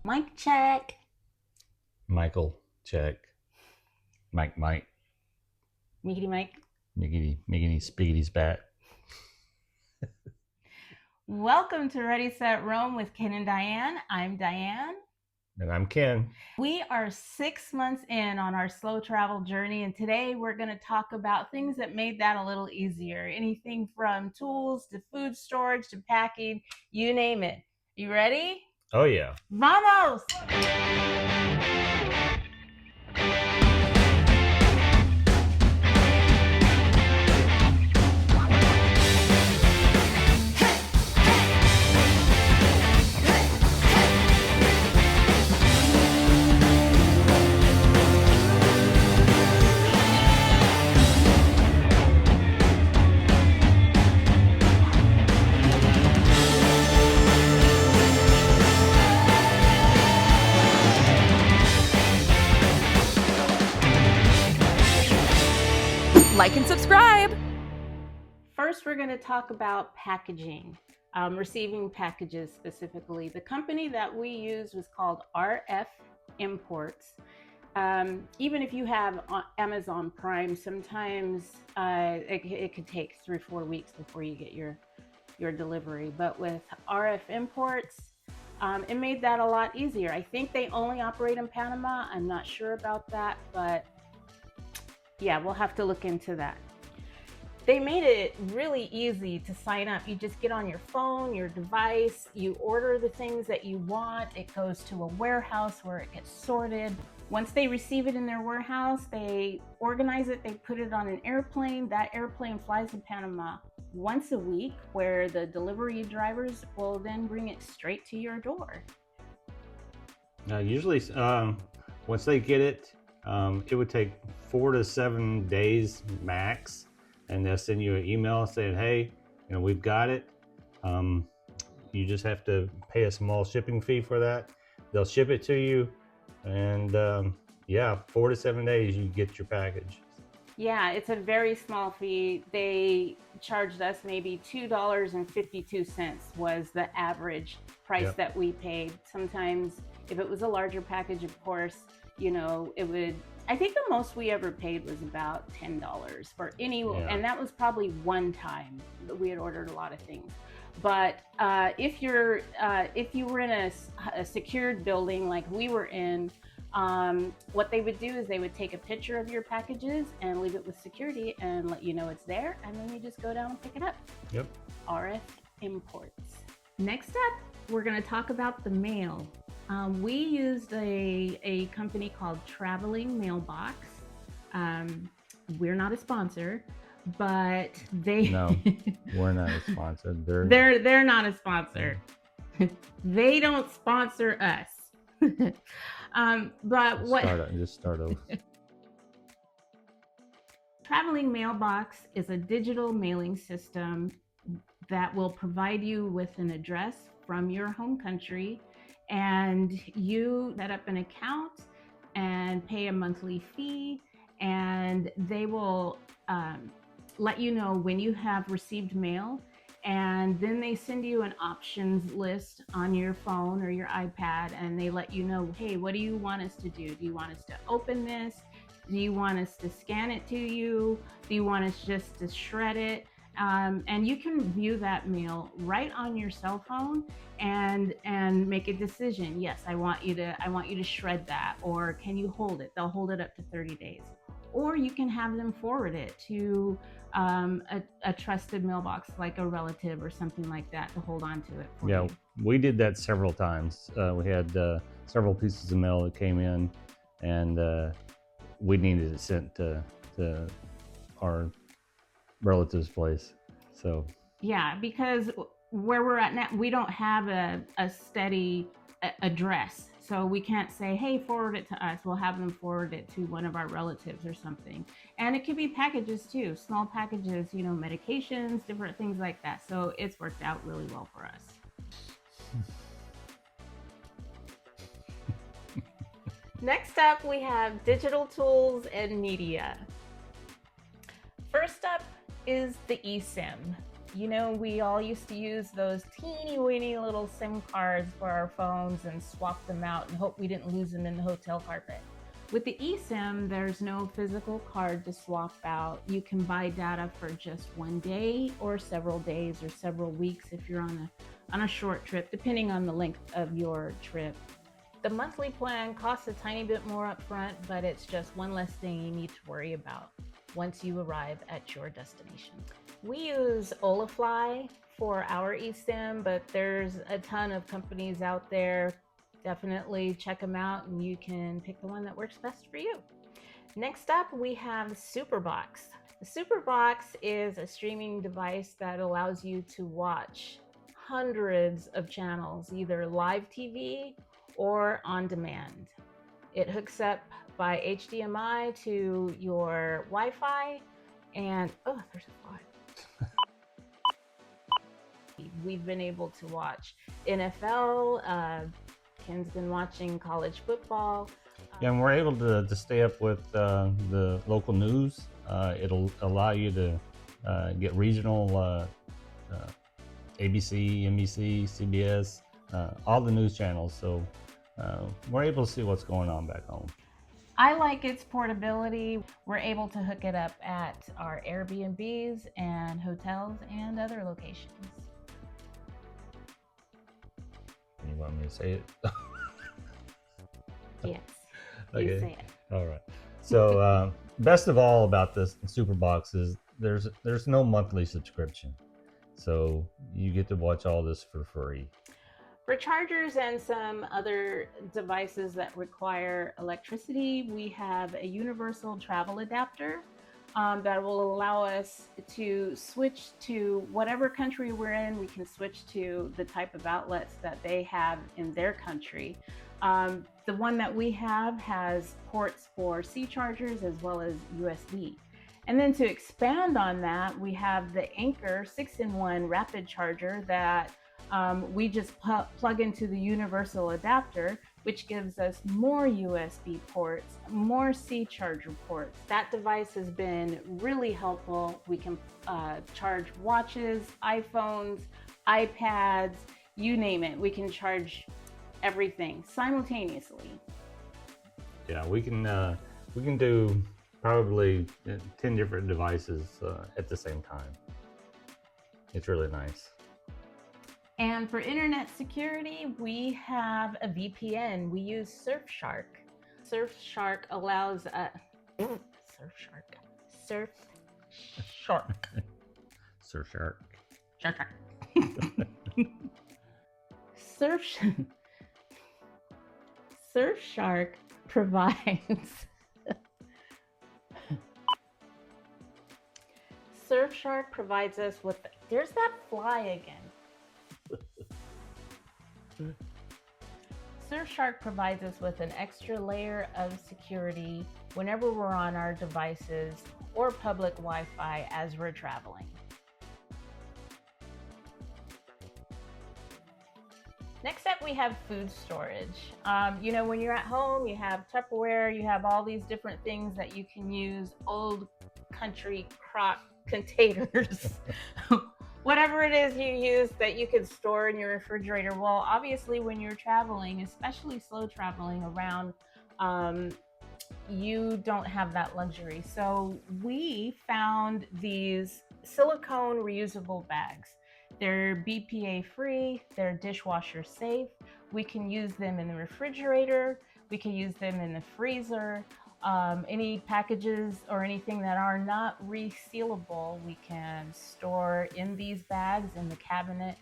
Mic check. Michael, check. Mike. Miggity Mike. Miggity, spiggity's back. Welcome to Ready, Set, Roam with Ken and Diane. I'm Diane. And I'm Ken. We are 6 months in on our slow travel journey, and today we're going to talk about things that made that a little easier. Anything from tools to food storage to packing, you name it. You ready? Oh, yeah. Vamos! Like and subscribe. First, we're going to talk about packaging, receiving packages specifically. The company that we use was called RF Imports. Even if you have Amazon Prime, sometimes it could take 3 or 4 weeks before you get your delivery. But with RF Imports, it made that a lot easier. I think they only operate in Panama. I'm not sure about that, but yeah, we'll have to look into that. They made it really easy to sign up. You just get on your phone, your device, you order the things that you want. It goes to a warehouse where it gets sorted. Once they receive it in their warehouse, they organize it, they put it on an airplane. That airplane flies to Panama once a week, where the delivery drivers will then bring it straight to your door. Usually, once they get it, it would take 4 to 7 days max, and they'll send you an email saying, "Hey, we've got it. You just have to pay a small shipping fee for that." They'll ship it to you, and 4 to 7 days you get your package. Yeah, it's a very small fee. They charged us maybe $2.52 was the average price that we paid. Sometimes if it was a larger package, of course, it would, I think the most we ever paid was about $10 for any, and that was probably one time that we had ordered a lot of things. But if you were in a secured building like we were in, what they would do is they would take a picture of your packages and leave it with security and let you know it's there, and then you just go down and pick it up. Yep. RF Imports. Next up, we're going to talk about the mail. We used a company called Traveling Mailbox. We're not a sponsor, but they No, we're not a sponsor. They're not a sponsor. They don't sponsor us. But just start over. Traveling Mailbox is a digital mailing system that will provide you with an address from your home country, and you set up an account and pay a monthly fee, and they will let you know when you have received mail, and then they send you an options list on your phone or your iPad, and they let you know, hey, what do you want us to do? Do you want us to open this? Do you want us to scan it to you? Do you want us just to shred it? And you can view that mail right on your cell phone and make a decision. Yes, I want you to shred that, or can you hold it? They'll hold it up to 30 days. Or you can have them forward it to a trusted mailbox, like a relative or something like that, to hold on to it for you. We did that several times. We had several pieces of mail that came in, and we needed it sent to our relative's place. So yeah, because where we're at now, we don't have a steady address, so we can't say, hey, forward it to us. We'll have them forward it to one of our relatives or something. And it could be packages too, small packages, medications, different things like that. So it's worked out really well for us. Next up, we have digital tools and media. First up is the eSIM. You know, we all used to use those teeny weeny little SIM cards for our phones and swap them out and hope we didn't lose them in the hotel carpet. With the eSIM, there's no physical card to swap out. You can buy data for just one day or several days or several weeks if you're on a short trip, depending on the length of your trip. The monthly plan costs a tiny bit more upfront, but it's just one less thing you need to worry about once you arrive at your destination. We use Holafly for our eSIM, but there's a ton of companies out there. Definitely check them out and you can pick the one that works best for you. Next up, we have Superbox. The Superbox is a streaming device that allows you to watch hundreds of channels, either live TV or on demand. It hooks up by HDMI to your Wi-Fi and, oh, there's a fly. We've been able to watch NFL, Ken's been watching college football. Yeah, and we're able to stay up with the local news. It'll allow you to get regional ABC, NBC, CBS, all the news channels. So we're able to see what's going on back home. I like its portability. We're able to hook it up at our Airbnbs and hotels and other locations. You want me to say it? Yes, Okay. you say it. All right. So best of all about this Superbox is there's no monthly subscription. So you get to watch all this for free. For chargers and some other devices that require electricity, we have a universal travel adapter that will allow us to switch to whatever country we're in. We can switch to the type of outlets that they have in their country. The one that we have has ports for C chargers as well as USB. And then to expand on that, we have the Ankr 6-in-1 rapid charger that we just plug into the universal adapter, which gives us more USB ports, more C charger ports. That device has been really helpful. We can charge watches, iPhones, iPads, you name it. We can charge everything simultaneously. Yeah, we can do probably 10 different devices at the same time. It's really nice. And for internet security, we have a VPN. We use SurfShark. SurfShark allows SurfShark. SurfShark provides SurfShark provides us with, there's that fly again. SurfShark provides us with an extra layer of security whenever we're on our devices or public Wi-Fi as we're traveling. Next up, we have food storage. You know, when you're at home, you have Tupperware, you have all these different things that you can use, old country crock containers. Whatever it is you use that you can store in your refrigerator. Well, obviously when you're traveling, especially slow traveling around, you don't have that luxury. So we found these silicone reusable bags. They're BPA free, they're dishwasher safe. We can use them in the refrigerator, we can use them in the freezer. Any packages or anything that are not resealable, we can store in these bags in the cabinet.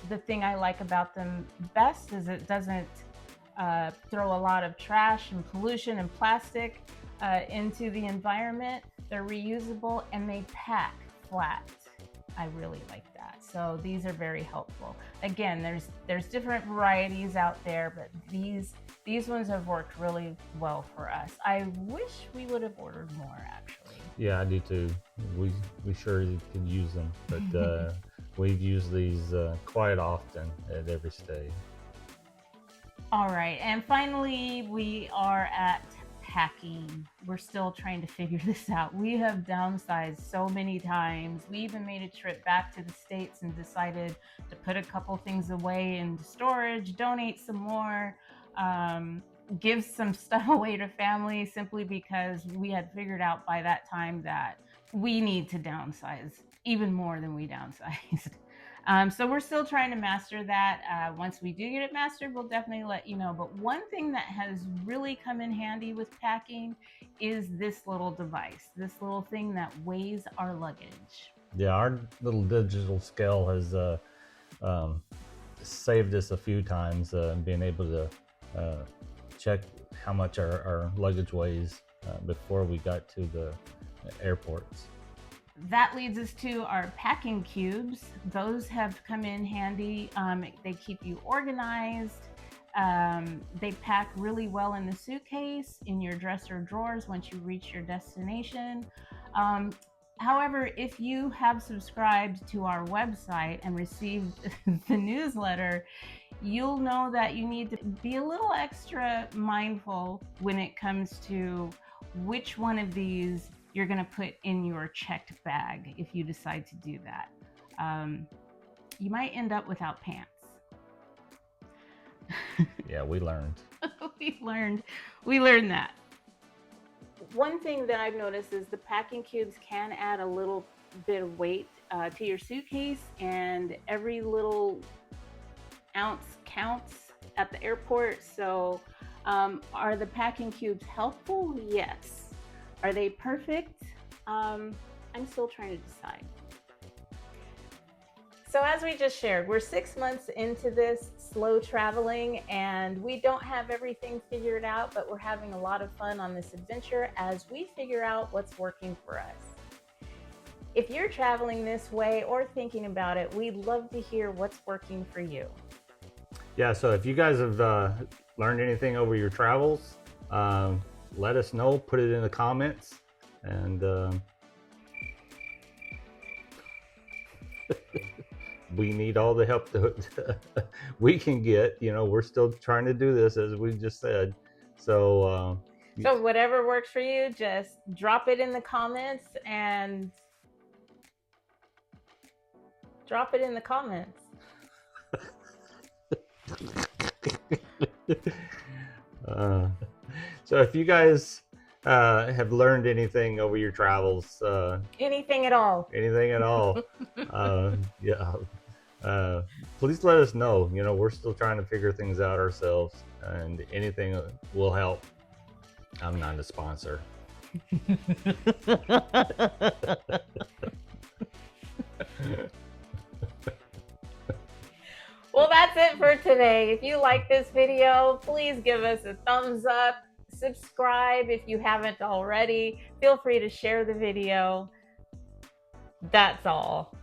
The thing I like about them best is it doesn't throw a lot of trash and pollution and plastic into the environment. They're reusable and they pack flat. I really like that. So these are very helpful. Again, there's different varieties out there, but these ones have worked really well for us. I wish we would have ordered more, actually. Yeah, I do too. We sure could use them, but we've used these quite often at every stay. All right, and finally we are at packing, we're still trying to figure this out. We have downsized so many times. We even made a trip back to the States and decided to put a couple things away into storage, donate some more, give some stuff away to family, simply because we had figured out by that time that we need to downsize even more than we downsized. So we're still trying to master that. Once we do get it mastered, we'll definitely let you know. But one thing that has really come in handy with packing is this little device, this little thing that weighs our luggage. Yeah, our little digital scale has saved us a few times, being able to check how much our luggage weighs before we got to the airports. That leads us to our packing cubes. Those have come in handy. They keep you organized. They pack really well in the suitcase, in your dresser drawers once you reach your destination. However, if you have subscribed to our website and received the newsletter, you'll know that you need to be a little extra mindful when it comes to which one of these you're going to put in your checked bag if you decide to do that. You might end up without pants. Yeah, we learned. We learned that. One thing that I've noticed is the packing cubes can add a little bit of weight to your suitcase, and every little ounce counts at the airport. So are the packing cubes helpful? Yes. Are they perfect? I'm still trying to decide. So as we just shared, we're 6 months into this slow traveling, and we don't have everything figured out, but we're having a lot of fun on this adventure as we figure out what's working for us. If you're traveling this way or thinking about it, we'd love to hear what's working for you. Yeah, so if you guys have learned anything over your travels, let us know, put it in the comments, and we need all the help that we can get. You know, we're still trying to do this, as we just said. So whatever works for you, just drop it in the comments and drop it in the comments. So if you guys have learned anything over your travels, anything at all, yeah, please let us know. You know, we're still trying to figure things out ourselves, and anything will help. I'm not a sponsor. Well, that's it for today. If you like this video, please give us a thumbs up. Subscribe if you haven't already. Feel free to share the video. That's all.